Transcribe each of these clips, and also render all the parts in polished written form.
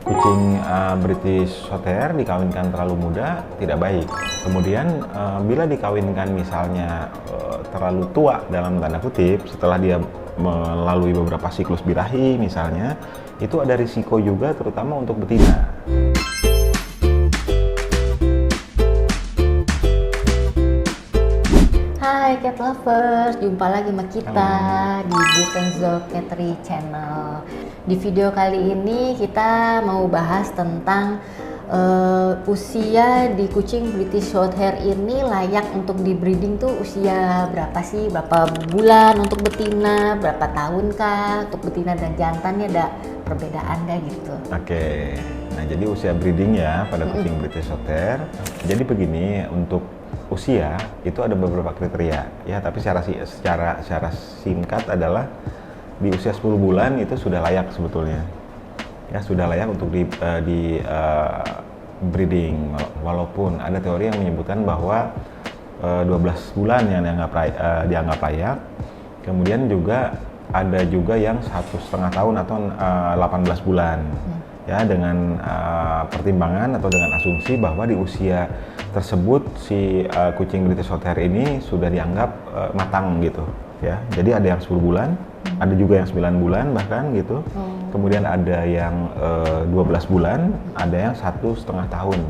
Kucing British Shorthair dikawinkan terlalu muda tidak baik. Kemudian bila dikawinkan misalnya terlalu tua dalam tanda kutip, setelah dia melalui beberapa siklus birahi misalnya, itu ada risiko juga terutama untuk betina. Hai Cat Lovers, jumpa lagi sama kita di Bukenzo Cattery Channel. Di video kali ini kita mau bahas tentang usia di kucing British Shorthair ini layak untuk di breeding tuh usia berapa sih? Berapa bulan untuk betina, berapa tahun kah untuk betina dan jantannya, ada perbedaan nggak gitu? Oke, nah jadi usia breeding ya pada kucing British Shorthair. Jadi begini, untuk usia itu ada beberapa kriteria ya, tapi secara singkat adalah di usia 10 bulan itu sudah layak sebetulnya. Ya, sudah layak untuk di breeding, walaupun ada teori yang menyebutkan bahwa 12 bulan yang dianggap layak. Kemudian juga ada juga yang 1,5 tahun atau 18 bulan. Ya, dengan pertimbangan atau dengan asumsi bahwa di usia tersebut si kucing British Shorthair ini sudah dianggap matang gitu ya. Jadi ada yang 10 bulan, ada juga yang 9 bulan bahkan gitu. Kemudian ada yang 12 bulan, ada yang 1,5 tahun,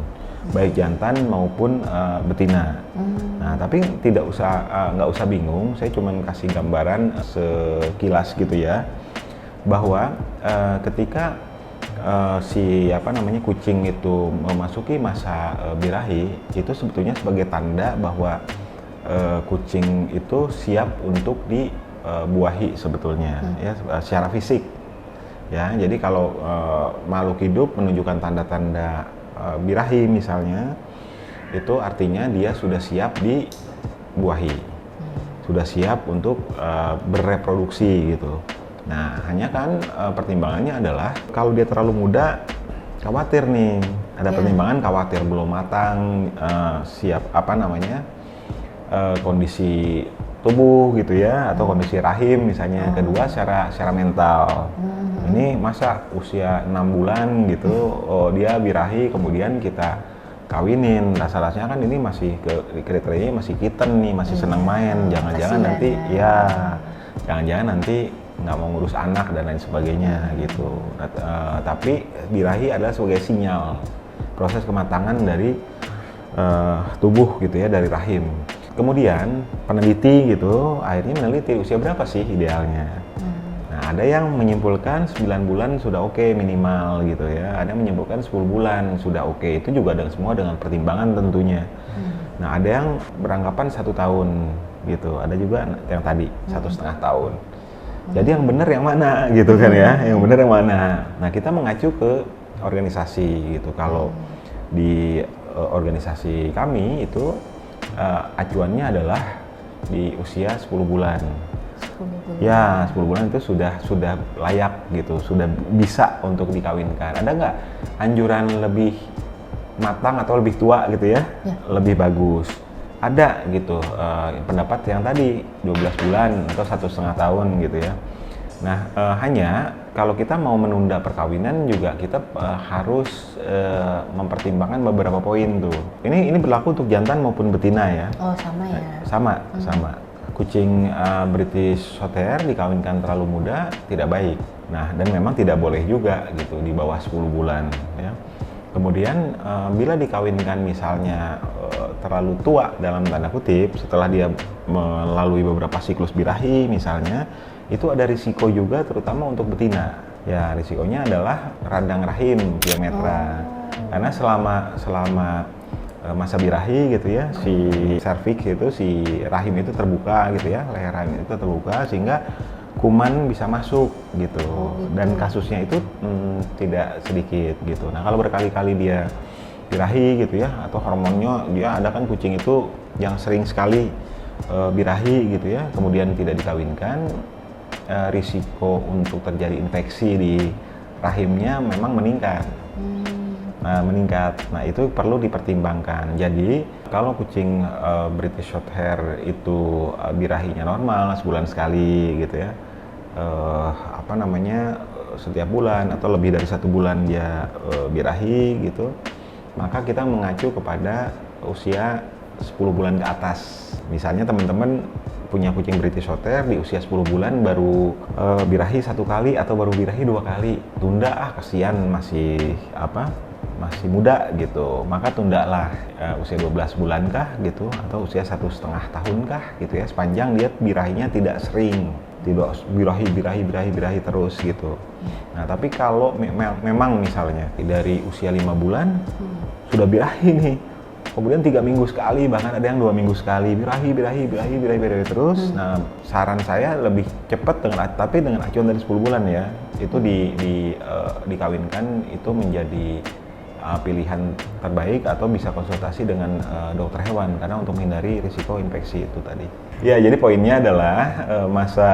baik jantan maupun betina. Nah, tapi nggak usah bingung, saya cuma kasih gambaran sekilas gitu ya, bahwa ketika kucing itu memasuki masa birahi, itu sebetulnya sebagai tanda bahwa kucing itu siap untuk dibuahi sebetulnya ya, secara fisik ya. Jadi kalau makhluk hidup menunjukkan tanda-tanda birahi misalnya, itu artinya dia sudah siap dibuahi, sudah siap untuk bereproduksi gitu. Nah, hanya kan pertimbangannya adalah kalau dia terlalu muda, khawatir nih, ada pertimbangan khawatir belum matang, siap kondisi tubuh gitu ya, atau kondisi rahim misalnya. Kedua secara mental, ini masa usia 6 bulan gitu, dia birahi kemudian kita kawinin, rasa-rasanya kan ini masih kriterianya masih kitten nih, masih senang main, jangan-jangan nanti jangan-jangan nanti nggak mau ngurus anak dan lain sebagainya gitu. Tapi birahi adalah sebagai sinyal proses kematangan dari tubuh gitu ya, dari rahim. Kemudian peneliti gitu akhirnya meneliti usia berapa sih idealnya. Nah, ada yang menyimpulkan 9 bulan sudah oke minimal gitu ya, ada yang menyimpulkan 10 bulan sudah oke. Itu juga semua dengan pertimbangan tentunya. Nah, ada yang beranggapan 1 tahun gitu, ada juga yang tadi 1,5 tahun. Jadi yang benar yang mana gitu kan ya, yang benar yang mana. Nah, kita mengacu ke organisasi gitu. Kalau di organisasi kami itu acuannya adalah di usia 10 bulan. 10 bulan. Ya, 10 bulan itu sudah layak gitu, sudah bisa untuk dikawinkan. Ada nggak anjuran lebih matang atau lebih tua gitu ya? Lebih bagus. Ada gitu pendapat yang tadi 12 bulan atau 1,5 tahun gitu ya. Nah, hanya kalau kita mau menunda perkawinan juga kita harus mempertimbangkan beberapa poin tuh. Ini berlaku untuk jantan maupun betina ya. Oh, sama ya. Sama. Kucing British Shorthair dikawinkan terlalu muda tidak baik. Nah, dan memang tidak boleh juga gitu di bawah 10 bulan ya. Kemudian bila dikawinkan misalnya terlalu tua dalam tanda kutip, setelah dia melalui beberapa siklus birahi misalnya, itu ada risiko juga terutama untuk betina. Ya, risikonya adalah radang rahim diametra. Karena selama masa birahi gitu ya, si serviks itu, si rahim itu terbuka gitu ya, leher rahim itu terbuka sehingga kuman bisa masuk gitu. Dan kasusnya itu tidak sedikit gitu. Nah, kalau berkali-kali dia birahi gitu ya, atau hormonnya dia ada kan kucing itu yang sering sekali birahi gitu ya, kemudian tidak dikawinkan, risiko untuk terjadi infeksi di rahimnya memang meningkat. Nah, itu perlu dipertimbangkan. Jadi kalau kucing British Shorthair itu birahinya normal sebulan sekali gitu ya, setiap bulan atau lebih dari 1 bulan dia birahi gitu, maka kita mengacu kepada usia 10 bulan ke atas. Misalnya teman-teman punya kucing British Shorthair di usia 10 bulan baru birahi 1 kali atau baru birahi 2 kali, tunda kasihan masih muda gitu, maka tundalah usia 12 bulan kah gitu atau usia 1,5 tahun kah gitu ya, sepanjang dia birahinya tidak sering, tidak birahi terus gitu. Nah tapi kalau memang misalnya dari usia 5 bulan sudah birahi nih, kemudian 3 minggu sekali, bahkan ada yang 2 minggu sekali birahi terus. Nah saran saya lebih cepat dengan acuan dari 10 bulan ya, itu dikawinkan, itu menjadi pilihan terbaik, atau bisa konsultasi dengan dokter hewan karena untuk menghindari risiko infeksi itu tadi. Ya jadi poinnya adalah masa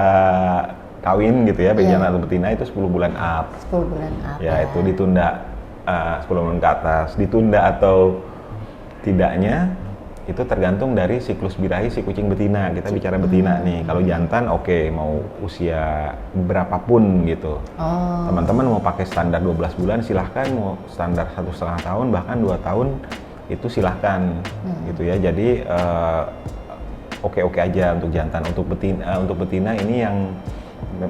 kawin gitu ya, baik jantan atau betina itu 10 bulan up. 10 bulan up. Ya itu ditunda 10 bulan ke atas, ditunda atau tidaknya itu tergantung dari siklus birahi si kucing betina. Kita bicara betina nih. Kalau jantan oke, mau usia berapapun gitu. Teman-teman mau pakai standar 12 bulan silahkan, mau standar 1,5 tahun bahkan 2 tahun itu silahkan gitu ya. Jadi oke-oke aja untuk jantan. Untuk betina ini yang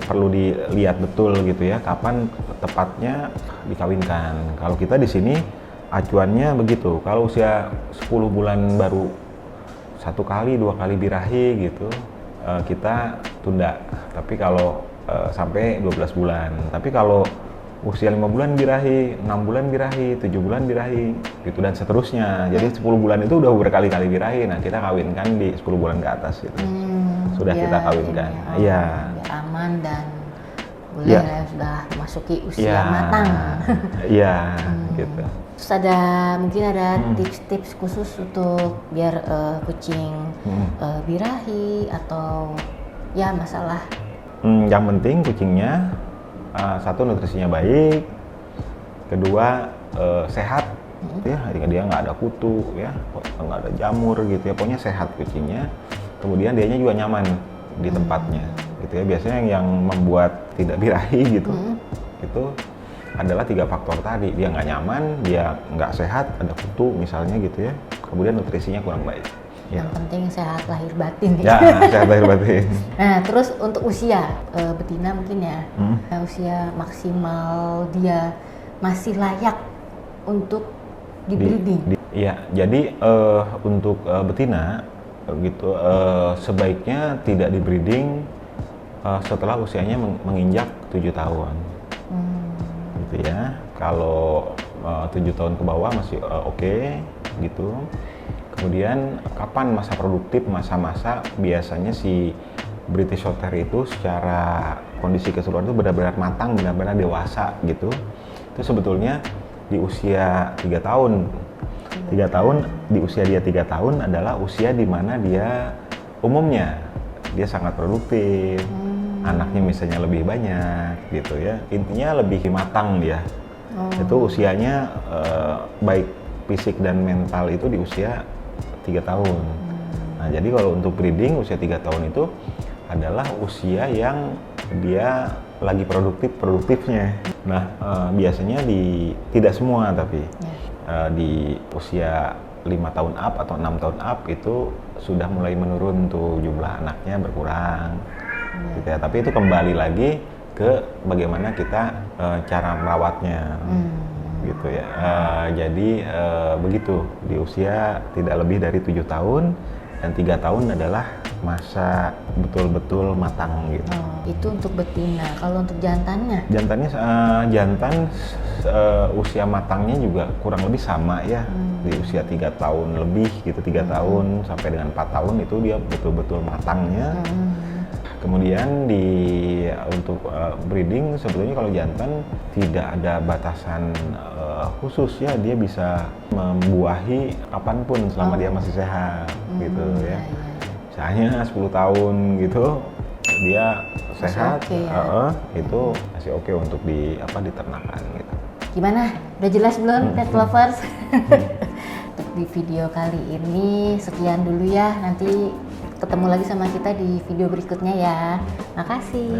perlu dilihat betul gitu ya, kapan tepatnya dikawinkan. Kalau kita di sini acuannya begitu, kalau usia 10 bulan baru 1 kali 2 kali birahi gitu, kita tunda. Tapi kalau sampai 12 bulan, tapi kalau usia 5 bulan birahi, 6 bulan birahi, 7 bulan birahi gitu dan seterusnya. Jadi 10 bulan itu udah berkali-kali birahi. Nah kita kawinkan di 10 bulan ke atas gitu. Sudah kita kawinkan. Iya. Biar aman dan boleh sudah masuki usia matang. Iya, gitu. Terus mungkin ada tips-tips khusus untuk biar kucing birahi atau ya masalah? Yang penting kucingnya satu nutrisinya baik, kedua sehat, ya dia nggak ada kutu ya, nggak ada jamur gitu ya, pokoknya sehat kucingnya. Kemudian dianya juga nyaman di tempatnya gitu ya. Biasanya yang membuat tidak birahi gitu itu adalah 3 faktor tadi, dia nggak nyaman, dia nggak sehat, ada kutu misalnya gitu ya, kemudian nutrisinya kurang baik. Yang penting sehat lahir batin ya. Sehat lahir batin. Nah terus untuk usia betina mungkin ya, usia maksimal dia masih layak untuk di-breeding. Iya, jadi untuk betina gitu sebaiknya tidak di-breeding setelah usianya menginjak 7 tahun. Gitu ya. Kalau 7 tahun ke bawah masih oke gitu. Kemudian kapan masa produktif, masa-masa biasanya si British Shorthair itu secara kondisi keseluruhan itu benar-benar matang, benar-benar dewasa gitu. Itu sebetulnya di usia 3 tahun. 3 tahun, di usia dia 3 tahun adalah usia di mana dia umumnya dia sangat produktif. Anaknya misalnya lebih banyak gitu ya, intinya lebih matang dia. Itu usianya baik fisik dan mental itu di usia 3 tahun. Nah jadi kalau untuk breeding usia 3 tahun itu adalah usia yang dia lagi produktifnya. Nah biasanya tidak semua tapi di usia 5 tahun up atau 6 tahun up itu sudah mulai menurun tuh jumlah anaknya berkurang. Gitu ya. Tapi itu kembali lagi ke bagaimana kita cara merawatnya gitu ya. Jadi begitu di usia tidak lebih dari 7 tahun dan 3 tahun adalah masa betul-betul matang gitu. Itu untuk betina. Kalau untuk jantannya? Jantan usia matangnya juga kurang lebih sama ya, di usia 3 tahun lebih gitu, 3 tahun sampai dengan 4 tahun itu dia betul-betul matangnya. Kemudian untuk breeding sebetulnya kalau jantan tidak ada batasan khusus ya, dia bisa membuahi kapanpun selama dia masih sehat gitu ya. Misalnya 10 tahun gitu dia sehat, itu masih oke untuk diternakan gitu. Gimana? Udah jelas belum pet lovers? Di video kali ini sekian dulu ya, nanti ketemu lagi sama kita di video berikutnya ya. Makasih.